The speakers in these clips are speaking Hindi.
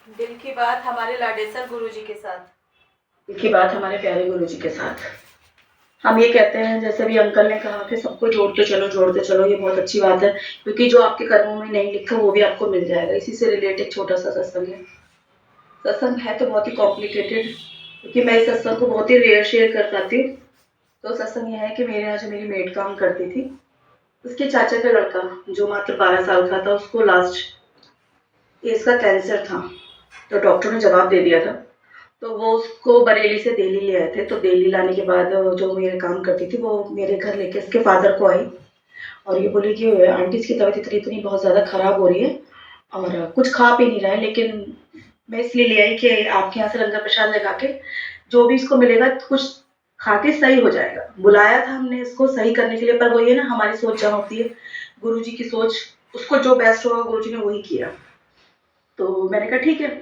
दिल की बात हमारे लाडेसर गुरुजी के साथ। दिल की बात हमारे प्यारे गुरुजी के साथ। हम ये कहते हैं, जैसे भी अंकल ने कहा कि सबको जोड़ते चलो, ये बहुत अच्छी बात है, क्योंकि जो आपके कर्मों में नहीं लिखा वो भी आपको मिल जाएगा। इसी से रिलेटेड छोटा सा सत्संग है। सत्संग है तो बहुत ही कॉम्प्लिकेटेड, क्योंकि मैं इस सत्संग को बहुत ही रेयर शेयर कर पाती हूँ। तो सत्संग ये है कि मेरे यहाँ जो मेरी मेड काम करती थी, उसके चाचा का लड़का जो मात्र 12 साल का था, उसको लास्ट एज का कैंसर था। तो डॉक्टर ने जवाब दे दिया था। तो वो उसको बरेली से दिल्ली ले आए थे। तो दिल्ली लाने के बाद जो मेरे काम करती थी वो मेरे घर लेके उसके फादर को आई और ये बोली कि आंटी इसकी तबीयत इतनी इतनी बहुत ज़्यादा ख़राब हो रही है और कुछ खा पी नहीं रहा है, लेकिन मैं इसलिए ले आई कि आपके यहाँ से लंगर प्रसाद लगा के जो भी इसको मिलेगा कुछ खा के सही हो जाएगा। बुलाया था हमने इसको सही करने के लिए, पर वही है ना, हमारी सोच जहाँ होती है, गुरु जी की सोच, उसको जो बेस्ट होगा गुरु जी ने वही किया। तो मैंने कहा ठीक है।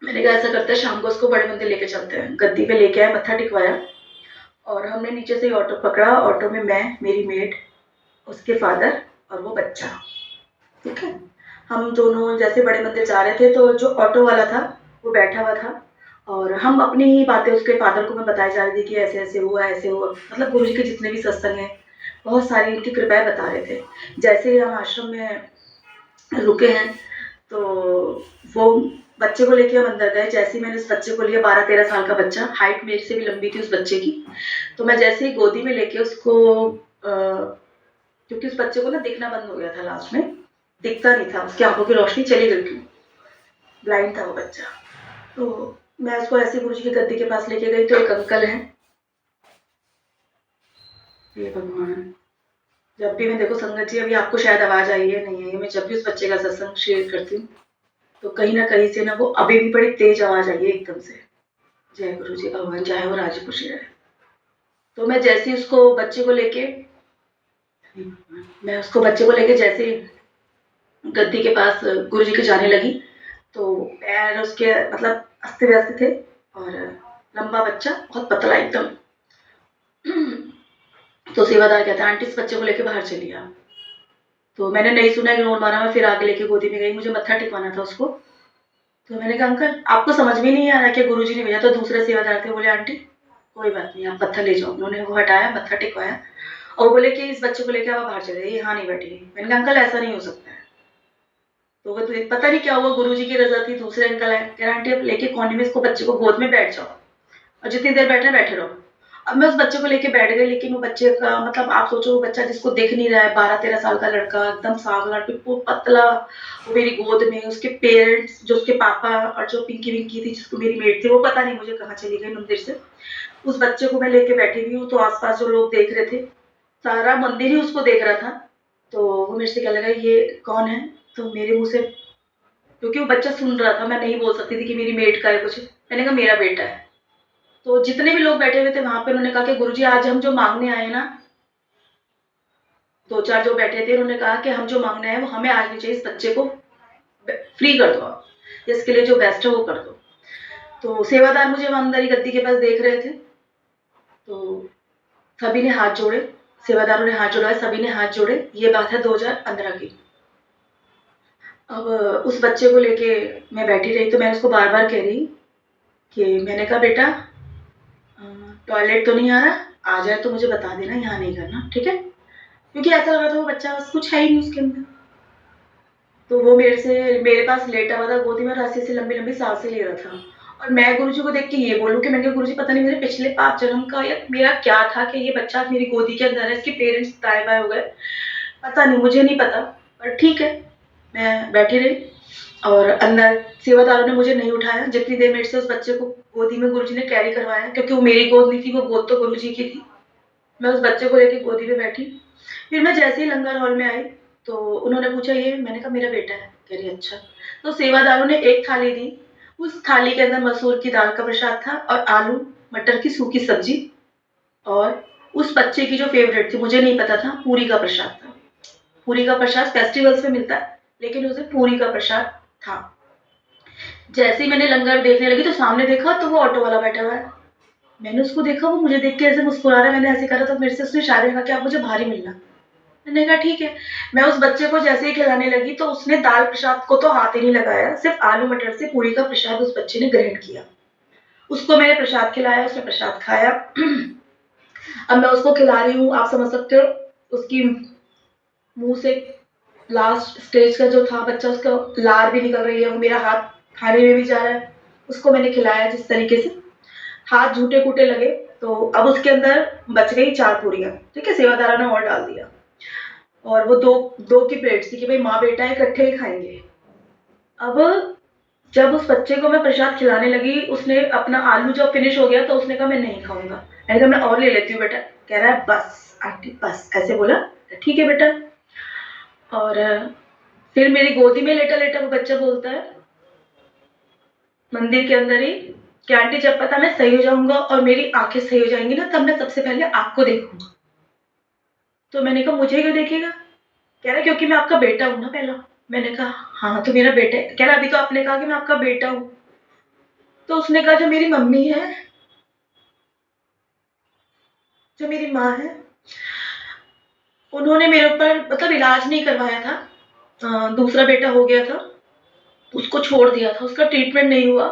मैंने कहा ऐसा करते हैं, शाम को उसको बड़े मंदिर लेके चलते हैं। गद्दी पे लेके आए, मत्था टिकवाया और हमने नीचे से ही ऑटो पकड़ा। ऑटो में मैं, मेरी मेड, उसके फादर और वो बच्चा। ठीक है। हम दोनों जैसे बड़े मंदिर जा रहे थे तो जो ऑटो वाला था वो बैठा हुआ था और हम अपनी ही बातें उसके फादर को मैं बताई जा रही थी कि ऐसे ऐसे हुआ, ऐसे हुआ। मतलब गुरु जी के जितने भी सत्संग हैं, बहुत सारी इनकी कृपाएं बता रहे थे। जैसे ही हम आश्रम में रुके हैं तो वो बच्चे को लेके हम अंदर गए। जैसे ही मैंने उस बच्चे को लिया, 12-13 साल का बच्चा, हाइट मेरे से भी लंबी थी उस बच्चे की। तो मैं जैसे ही गोदी में लेके उसको क्योंकि उस बच्चे को ना दिखना बंद हो गया था, लास्ट में दिखता नहीं था, उसकी आंखों की रोशनी चली गई थी, ब्लाइंड था वो बच्चा। तो मैं उसको ऐसे गुरु जी की गद्दी के पास लेके गई तो एक अंकल हैं, ये भगवान, जब भी मैं, देखो संगत जी, अभी आपको शायद आवाज आई है नहीं आई है, मैं जब भी उस बच्चे का सत्संग शेयर करती हूँ तो कहीं ना कहीं से ना वो अभी भी बड़ी तेज आवाज आई है एकदम से। जय गुरु जी, भगवान चाहे वो राजी खुशी रहे। तो मैं जैसे ही उसको बच्चे को लेके मैं उसको बच्चे को लेके जैसे गद्दी के पास गुरु जी के जाने लगी तो पैर उसके मतलब अस्त व्यस्त थे और लंबा बच्चा, बहुत पतला एकदम। तो सेवादार कहता है आंटी इस बच्चे को लेके बाहर चलिए आप। तो मैंने नहीं सुना, इग्नोर मारा, मैं फिर आगे लेके गोदी में गई, मुझे मत्था टिकवाना था उसको। तो मैंने कहा अंकल आपको समझ में नहीं आ रहा कि गुरुजी ने भेजा। तो दूसरे सेवादार थे, बोले आंटी कोई बात नहीं, आप पत्थर ले जाओ। उन्होंने वो हटाया, मत्था टिकवाया और बोले कि इस बच्चे को लेके आप बाहर चले जाइए, यहाँ नहीं बैठिए। मैंने कहा अंकल ऐसा नहीं हो सकता है। तो वो तो पता नहीं क्या हुआ, गुरुजी की रजा थी, दूसरे अंकल आए, कह रहे आंटी आप लेके कोने में इसको बच्चे को गोद में बैठ जाओ और जितनी देर बैठे बैठे रहो। अब मैं उस बच्चे को लेके बैठ गई, लेकिन वो बच्चे का मतलब आप सोचो, वो बच्चा जिसको दिख नहीं रहा है, 12-13 साल का लड़का, एकदम सांवला, बिल्कुल पतला, वो मेरी गोद में, उसके पेरेंट्स, जो उसके पापा और जो पिंकी विंकी थी जिसको मेरी मेड थी, वो पता नहीं मुझे कहाँ चली गई मंदिर से। उस बच्चे को मैं लेके बैठी हुई हूँ तो आसपास जो लोग देख रहे थे, सारा मंदिर ही उसको देख रहा था। तो वो मेरे से कहने लगा ये कौन है। तो मेरे मुंह से, क्योंकि वो बच्चा सुन रहा था, मैं नहीं बोल सकती थी कि मेरी मेड का है कुछ, मैंने कहा मेरा बेटा है। तो जितने भी लोग बैठे हुए थे वहां पे, उन्होंने कहा कि गुरुजी आज हम जो मांगने आए ना, दो चार जो बैठे थे, उन्होंने कहा कि हम जो मांगने आए वो हमें आज नहीं चाहिए, इस बच्चे को फ्री कर दो आप, इसके लिए जो बेस्ट है वो कर दो। तो सेवादार मुझे वहां अंदर ही गद्दी के पास देख रहे थे। तो सभी ने हाथ जोड़े, सेवादारों ने हाथ जोड़ा, सभी ने हाथ जोड़े। ये बात है 2015 की। अब उस बच्चे को लेके मैं बैठी रही तो मैं उसको बार बार कह रही कि मैंने कहा बेटा टॉयलेट तो नहीं आ रहा, आ जाए तो मुझे बता देना, यहाँ नहीं करना, ठीक है। क्योंकि ऐसा लग रहा था वो बच्चा बस कुछ है ही नहीं उसके अंदर। तो वो मेरे पास लेटा हुआ था गोदी में और ऐसी ऐसी लंबी लंबी सांसें ले रहा था। और मैं गुरुजी को देख के ये बोलूं कि मैंने गुरुजी पता नहीं मेरे पिछले पाप जन्म का या मेरा क्या था कि ये बच्चा मेरी गोदी के अंदर है, इसके पेरेंट्स दाएं बाएं हो गए, पता नहीं, मुझे नहीं पता। पर ठीक है, मैं बैठी रही और अंदर सेवादारों ने मुझे नहीं उठाया। जितनी देर मेरे से उस बच्चे को गोदी में गुरुजी ने कैरी करवाया, क्योंकि वो मेरी गोद नहीं थी, वो गोद तो गुरुजी की थी। मैं उस बच्चे को लेके गोदी में बैठी। फिर मैं जैसे ही लंगर हॉल में आई तो उन्होंने पूछा ये, मैंने कहा मेरा बेटा है। कह रही अच्छा। तो सेवादारों ने एक थाली दी, उस थाली के अंदर मसूर की दाल का प्रसाद था और आलू मटर की सूखी सब्जी और उस बच्चे की जो फेवरेट थी, मुझे नहीं पता था, पूरी का प्रसाद था। पूरी का प्रसाद फेस्टिवल्स में मिलता है, लेकिन उसे पूरी का प्रसाद था। जैसे ही मैंने लंगर देखने लगी तो सामने देखा तो वो ऑटो वाला बैठा हुआ है। मैंने उसको देखा, वो मुझे देख के ऐसे मुस्कुरा रहा है। मैंने ऐसे करा तो मेरे से उसने इशारे में कहा कि आप मुझे भारी मिलना। मैंने कहा ठीक है। मैं उस बच्चे को जैसे ही खिलाने लगी तो उसने दाल प्रसाद को तो हाथ ही नहीं लगाया, सिर्फ़ आलू मटर से पूरी का प्रसाद उस बच्चे ने ग्रहण किया। उसको मैंने प्रसाद खिलाया, उसने प्रसाद खाया। अब मैं उसको खिला रही हूँ, आप समझ सकते हो उसकी मुँह से लास्ट स्टेज का जो था बच्चा, उसका लार भी निकल रही है, वो मेरा हाथ खाने में भी जा रहा है। उसको मैंने खिलाया जिस तरीके से, हाथ झूठे-कूटे लगे, तो अब उसके अंदर बच गई 4 पूरियाँ, ठीक है? सेवादारा ने और डाल दिया और वो 2 की प्लेट्स थी कि भई माँ-बेटा इकट्ठे ही खाएँगे। अब जब उस बच्चे को मैं प्रसाद खिलाने लगी, उसने अपना आलू जब फिनिश हो गया तो उसने कहा मैं नहीं खाऊँगा। मैंने कहा मैं और ले लेती हूँ बेटा। कह रहा है बस आंटी बस, ऐसे बोला। ठीक है बेटा। और फिर मेरी गोदी में लेटा-लेटा वो बच्चा बोलता है मंदिर के अंदर ही कि आंटी जब पता मैं सही हो जाऊँगा और मेरी आँखें सही हो जाएँगी ना, तब मैं सबसे पहले आपको देखूँगा। तो मैंने कहा मुझे क्यों देखेगा? कह रहा है क्योंकि मैं आपका बेटा हूँ ना पहला। मैंने कहा हाँ, तो मेरा बेटा है। कह रहा अभी तो आपने कहा कि मैं आपका बेटा हूँ। तो उसने कहा जो मेरी मम्मी है, जो मेरी माँ है, उन्होंने मेरे ऊपर मतलब इलाज नहीं करवाया था। दूसरा बेटा हो गया था, उसको छोड़ दिया था, उसका ट्रीटमेंट नहीं हुआ।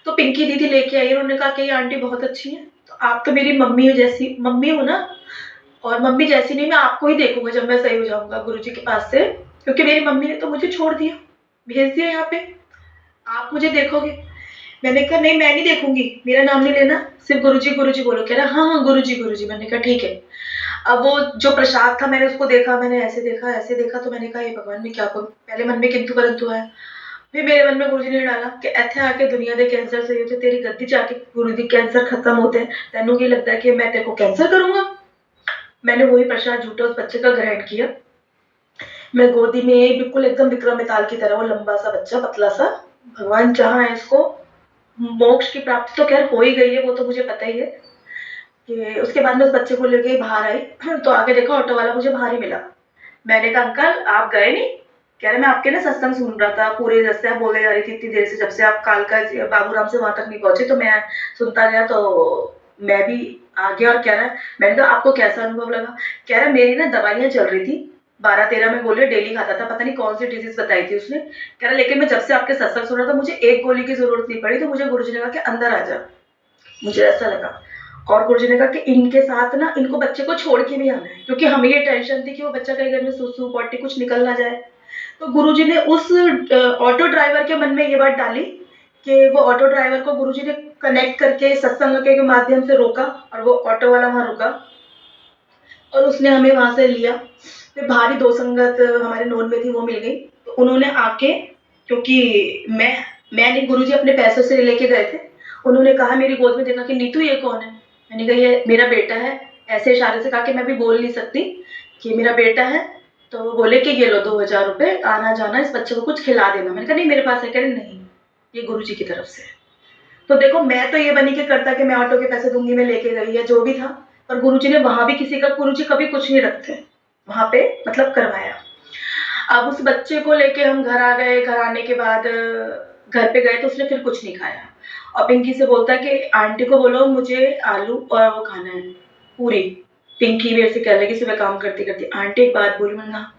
तो पिंकी दीदी लेके आई, उन्होंने कहा कि ये आंटी बहुत अच्छी हैं, तो आप तो मेरी मम्मी हो जैसी मम्मी हो ना, और मम्मी जैसी नहीं मैं आपको ही देखूँगा जब मैं सही हो जाऊँगा गुरुजी के पास से, क्योंकि मेरी मम्मी ने तो मुझे छोड़ दिया, भेज दिया यहाँ पे, आप मुझे देखोगे। मैंने कहा नहीं मैं नहीं देखूँगी, मेरा नाम नहीं लेना, सिर्फ़ गुरुजी, गुरुजी बोलो। कह रहा हाँ, हाँ, गुरुजी, गुरुजी। मैंने कहा ठीक है। अब वो जो प्रसाद था मैंने उसको देखा, मैंने ऐसे देखा तो मैंने कहा हे भगवान मैं क्या करूँ? पहले मन में किंतु परंतु आया। फिर मेरे मन में गुरुजी ने डाला कि ਇੱਥੇ ਆ ਕੇ ਦੁਨੀਆ ਦੇ ਕੈਂਸਰ ਸਹੀ ਹੋਤੇ तेरी गद्दी जाके गुरु दी कैंसर खत्म होते हैं तेनू की लगता है कि मैं तेरे को कैंसर करूंगा। मैंने वही प्रसाद झूठा उस बच्चे का ग्रहण किया। मैं गोदी में बिल्कुल एकदम विक्रम बेताल की तरह, वो लंबा सा बच्चा पतला सा, भगवान चाहा है इसको मोक्ष की प्राप्ति तो खैर हो ही गई है, वो तो मुझे पता ही है कि उसके बाद में उस बच्चे को लेके बाहर आई। तो आगे देखा ऑटो वाला मुझे बाहर ही मिला। मैंने कहा अंकल आप गए नहीं? कह रहे मैं आपके ना सत्संग सुन रहा था पूरे, जैसे आप बोले जा रही थी इतनी देर से, जब से आप कालका बाबूराम से वहां तक नहीं पहुंचे तो मैं सुनता गया, तो मैं भी आ गया। और कह रहा है मैंने कहा आपको कैसा अनुभव लगा? कह रहा है मेरी ना दवाइयां चल रही थी 12-13 में गोली डेली खाता था, पता नहीं कौन सी डिजीज बताई थी उसने। कह रहा लेकिन मैं जब से आपके सत्संग सुन रहा था मुझे एक गोली की जरूरत नहीं पड़ी, तो मुझे गुरुजी ने कहा कि अंदर आ जा, मुझे ऐसा लगा। और गुरुजी ने कहा कि इनके साथ ना इनको बच्चे को छोड़ के भी आना है, क्योंकि हमें ये टेंशन थी कि वो बच्चा कहीं घर में सुसु पॉटी कुछ निकल ना जाए। तो गुरुजी ने उस ऑटो ड्राइवर के मन में ये बात डाली कि वो ऑटो ड्राइवर को गुरुजी ने कनेक्ट करके सत्संग के माध्यम से रोका, और वो ऑटो वाला वहां रुका और उसने हमें वहां से लिया। फिर भारी दो संगत हमारे नोन में थी, वो मिल गई, तो उन्होंने आके, क्योंकि मैंने गुरुजी अपने पैसों से लेके गए थे, उन्होंने कहा मेरी गोद में देखा कि नीतू ये कौन है? मैंने कहा ये मेरा बेटा है। ऐसे इशारे से कहा कि मैं भी बोल नहीं सकती कि मेरा बेटा है। तो बोले कि ये लो 2000 रुपए, आना जाना इस बच्चे को कुछ खिला देना। मैंने कहा नहीं मेरे पास है। कह रहे नहीं, ये गुरुजी की तरफ से है। तो देखो मैं तो ये बनी के करता कि मैं ऑटो के पैसे दूंगी, मैं लेके गई या जो भी था, पर गुरुजी ने वहां भी किसी का, गुरुजी कभी कुछ नहीं रखते वहां पे, मतलब करवाया। अब उस बच्चे को लेके हम घर आ गए। घर आने के बाद घर पे गए तो उसने फिर कुछ नहीं खाया, और पिंकी से बोलता है कि आंटी को बोलो मुझे आलू और वो खाना है पूरी। पिंकी मेरे से कह लगी सुबह काम करती करती आंटी एक बात बोली। मैंने कहा,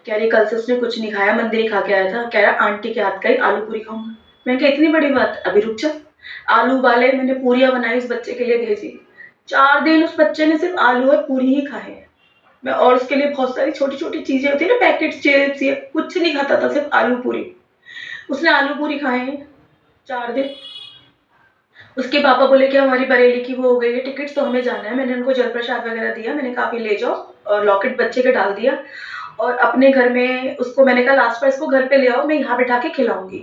कह रही कल से उसने कुछ नहीं खाया, मंदिर ही खा के आया था, कह रहा आंटी के हाथ का ही आलू पूरी खाऊंगा। मैंने कहा इतनी बड़ी बात, अभी रुक जा। आलू वाले मैंने पूरियां बनाई उस बच्चे के लिए भेजी। 4 दिन उस बच्चे ने सिर्फ आलू और पूरी ही खाए हैं। मैं और उसके लिए बहुत सारी छोटी छोटी चीजें होती है ना, पैकेट चिप्स, ये कुछ नहीं खाता था, सिर्फ आलू पूरी। उसने आलू पूरी खाए हैं 4 दिन। उसके पापा बोले कि हमारी बरेली की वो हो गई है टिकट, तो हमें जाना है। मैंने उनको जल प्रसाद वगैरह दिया, मैंने कहा आप ये ले जाओ, और लॉकेट बच्चे के डाल दिया। और अपने घर में उसको मैंने कहा लास्ट पर इसको घर पे ले आओ, मैं यहाँ बिठा के खिलाऊंगी।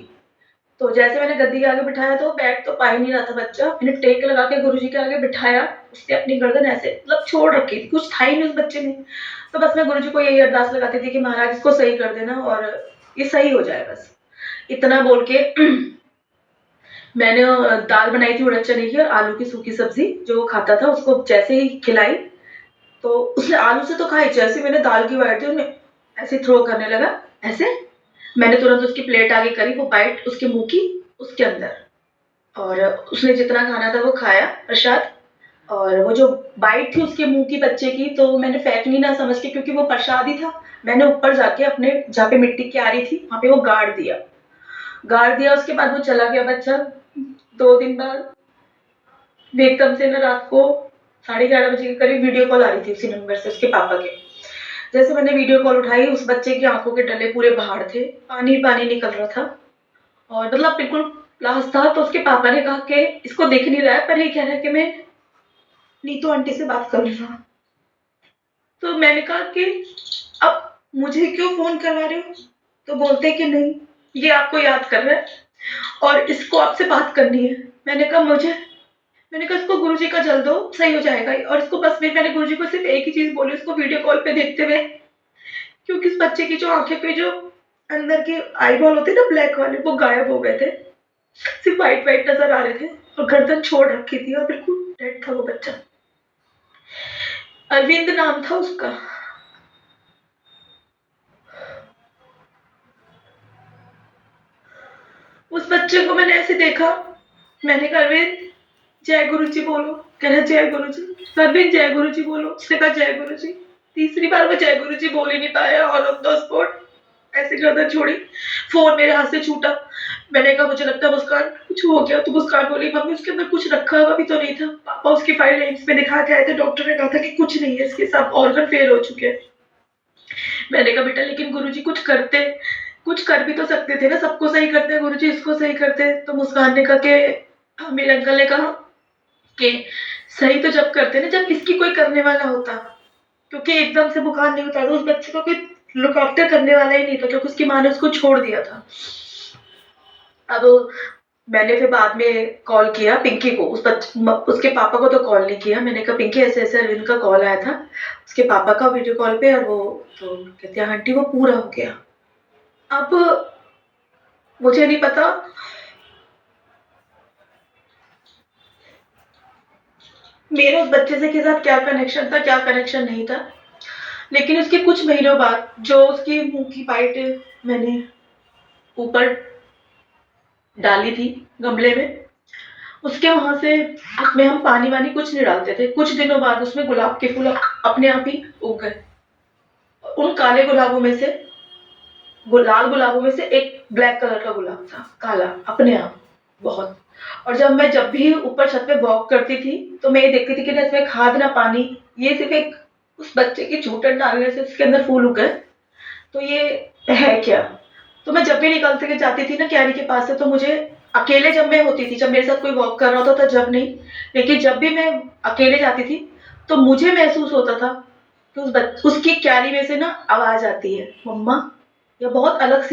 तो जैसे मैंने गद्दी के आगे बिठाया तो बैठ तो पा ही नहीं रहा था बच्चा। मैंने टेक लगा के गुरुजी के आगे बिठाया, उसने अपनी गर्दन ऐसे मतलब छोड़ रखी थी, कुछ था ही नहीं उस बच्चे में। तो बस मैं गुरुजी को यही अरदास लगाती थी कि महाराज इसको सही कर देना और ये सही हो जाए बस, इतना बोल के मैंने दाल बनाई थी उड़द चने की और आलू की सूखी सब्जी, जो वो खाता था उसको जैसे ही खिलाई तो उसने आलू से तो खाई, जैसे मैंने दाल की बाइट दी उसने ऐसे थ्रो करने लगा ऐसे। मैंने तुरंत उसकी प्लेट आगे करी, वो बाइट उसके मुंह की उसके अंदर, और उसने जितना खाना था वो खाया प्रसाद। और वो जो बाइट थी उसके मुंह की बच्चे की, तो मैंने फेंकनी ना समझ के, क्योंकि वो प्रसाद ही था, मैंने ऊपर जाके अपने जहाँ पे मिट्टी की आ रही थी वहां पे वो गाड़ दिया। उसके बाद वो चला गया बच्चा। 2 दिन बाद एकदम से ना रात को 11:30 बजे के करीब वीडियो कॉल आ रही थी उसी नंबर से, उसके पापा के। जैसे मैंने वीडियो कॉल उठाई, उस बच्चे की आंखों के डले पूरे बाहर थे, पानी पानी निकल रहा था और मतलब बिल्कुल लाश था। तो उसके पापा ने कहा कि इसको दिख नहीं रहा है, पर ये कह रहा है कि मैं नीतू आंटी से बात कर रहा। तो मैंने कहा कि अब मुझे क्यों फोन करवा रहे हो? तो बोलते कि नहीं, ये आपको याद कर रहा है और इसको आपसे बात करनी है। मैंने कहा इसको गुरुजी का जल दो, सही हो जाएगा। और इसको बस मैंने गुरुजी को सिर्फ एक ही चीज बोली उसको वीडियो कॉल पे देखते हुए, क्योंकि इस बच्चे की जो आंखें पे जो अंदर के आई बॉल होते ना ब्लैक वाले, वो गायब हो गए थे, सिर्फ व्हाइट व्हाइट नजर आ रहे थे और गर्दन छोड़ रखी थी और बिल्कुल डेड था वो बच्चा। अरविंद नाम था उसका। उस बच्चे को मैंने ऐसे देखा, मैंने कहा अरविंद जय गुरु जी बोलो। कह रहा जय गुरु जी। अरविंद जय गुरु जी बोलो। उसने कहा जय गुरु जी। तीसरी बार वो जय गुरु जी बोल ही नहीं पाया और ऑन द स्पॉट ऐसे गर्दन छोड़ी, फोन मेरे हाथ से छूटा। मैंने कहा मुझे लगता है मुस्कान कुछ हो गया। तो मुस्कान बोली मम्मी उसके अंदर कुछ रखा हुआ भी तो नहीं था। पापा उसकी फाइल एम्स में दिखा के आए थे, डॉक्टर ने कहा था कि कुछ नहीं है, इसके सब ऑर्गन फेल हो चुके हैं। मैंने कहा बेटा लेकिन गुरुजी कुछ करते, कुछ कर भी तो सकते थे ना, सबको सही करते गुरुजी, इसको सही करते। तो मुस्कान ने कहा कि मेरे अंकल ने कहा कि सही तो जब करते ना जब इसकी कोई करने वाला होता, क्योंकि एकदम से बुखार नहीं उतारा, उस बच्चे को कोई लुक आफ्टर करने वाला ही नहीं था, क्योंकि उसकी माँ ने उसको छोड़ दिया था। अब मैंने फिर बाद में कॉल किया पिंकी को, उसके पापा को तो कॉल नहीं किया। मैंने कहा पिंकी ऐसे ऐसे अरविंद का कॉल आया था उसके पापा का वीडियो कॉल पे, और वो तो कहते हैं आंटी वो पूरा हो गया। अब मुझे नहीं पता मेरा उस बच्चे से के साथ क्या कनेक्शन था, क्या कनेक्शन नहीं था, लेकिन उसके कुछ महीनों बाद जो उसकी मुंह की बाइट मैंने ऊपर डाली थी गमले में, उसके वहां से, उसमें हम पानी वानी कुछ नहीं डालते थे, कुछ दिनों बाद उसमें गुलाब के फूल अपने आप ही उग गए। उन काले गुलाबों में से, लाल गुलाबों में से एक ब्लैक कलर का गुलाब था, काला अपने आप बहुत। और जब भी ऊपर छत पे वॉक करती थी तो मैं ये देखती थी कि ना इसमें खाद ना पानी, ये सिर्फ एक उस बच्चे की झूठन डालने से उसके अंदर फूल उग गए। तो ये है क्या? तो मैं जब भी निकल के जाती थी ना क्यारी के पास से, तो मुझे अकेले जब मैं होती थी, जब मेरे साथ कोई वॉक कर रहा होता था जब नहीं, लेकिन जब भी मैं अकेले जाती थी तो मुझे महसूस होता था कि उसकी क्यारी में से ना आवाज आती है मम्मा, या बहुत अलग सी